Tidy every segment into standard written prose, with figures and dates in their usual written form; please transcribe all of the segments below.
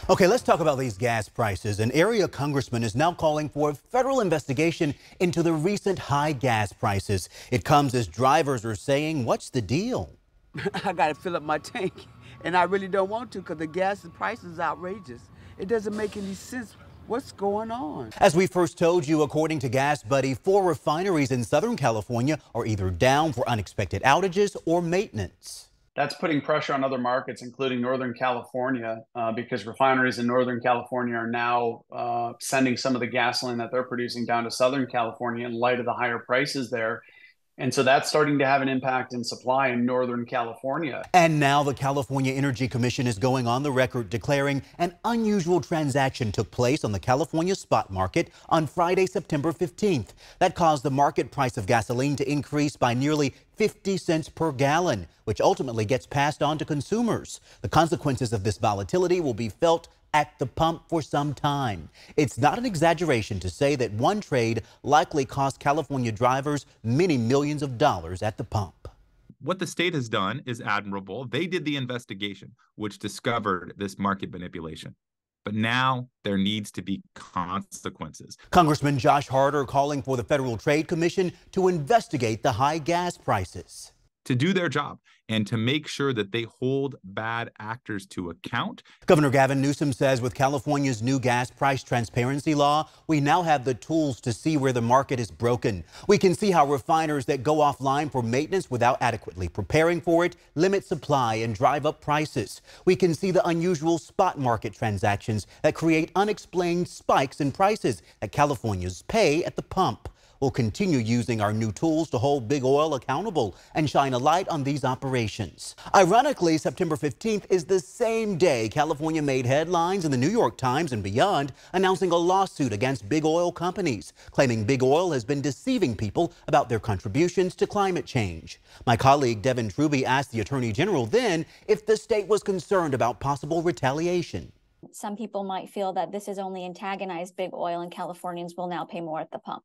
Okay, let's talk about these gas prices. An area congressman is now calling for a federal investigation into the recent high gas prices. It comes as drivers are saying, what's the deal? I got to fill up my tank, and I really don't want to because the gas price is outrageous. It doesn't make any sense. What's going on? As we first told you, according to Gas Buddy, 4 refineries in Southern California are either down for unexpected outages or maintenance. That's putting pressure on other markets, including Northern California, because refineries in Northern California are now sending some of the gasoline that they're producing down to Southern California in light of the higher prices there. And so that's starting to have an impact in supply in Northern California. And now the California Energy Commission is going on the record declaring an unusual transaction took place on the California spot market on Friday, September 15th. That caused the market price of gasoline to increase by nearly 50 cents per gallon, which ultimately gets passed on to consumers. The consequences of this volatility will be felt at the pump for some time. It's not an exaggeration to say that one trade likely cost California drivers many millions of dollars at the pump. What the state has done is admirable. They did the investigation, which discovered this market manipulation. But now there needs to be consequences. Congressman Josh Harder calling for the Federal Trade Commission to investigate the high gas prices. To do their job and to make sure that they hold bad actors to account. Governor Gavin Newsom says with California's new gas price transparency law, we now have the tools to see where the market is broken. We can see how refiners that go offline for maintenance without adequately preparing for it limit supply and drive up prices. We can see the unusual spot market transactions that create unexplained spikes in prices that Californians pay at the pump. We'll continue using our new tools to hold big oil accountable and shine a light on these operations. Ironically, September 15th is the same day California made headlines in the New York Times and beyond, announcing a lawsuit against big oil companies, claiming big oil has been deceiving people about their contributions to climate change. My colleague Devin Truby asked the Attorney General then if the state was concerned about possible retaliation. Some people might feel that this has only antagonized big oil and Californians will now pay more at the pump.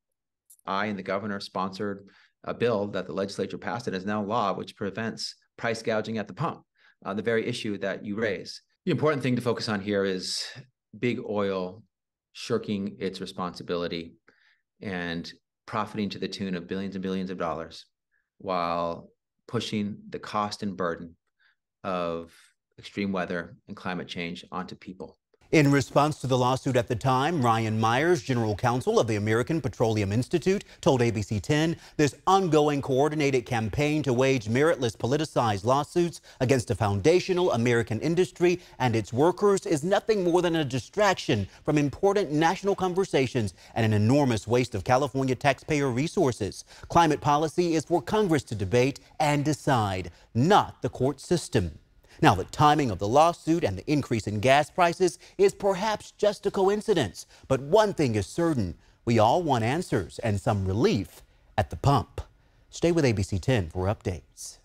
I and the governor sponsored a bill that the legislature passed and is now law, which prevents price gouging at the pump, the very issue that you raise. The important thing to focus on here is big oil shirking its responsibility and profiting to the tune of billions and billions of dollars while pushing the cost and burden of extreme weather and climate change onto people. In response to the lawsuit at the time, Ryan Myers, general counsel of the American Petroleum Institute, told ABC 10 this ongoing coordinated campaign to wage meritless politicized lawsuits against a foundational American industry and its workers is nothing more than a distraction from important national conversations and an enormous waste of California taxpayer resources. Climate policy is for Congress to debate and decide, not the court system. Now, the timing of the lawsuit and the increase in gas prices is perhaps just a coincidence. But one thing is certain, we all want answers and some relief at the pump. Stay with ABC 10 for updates.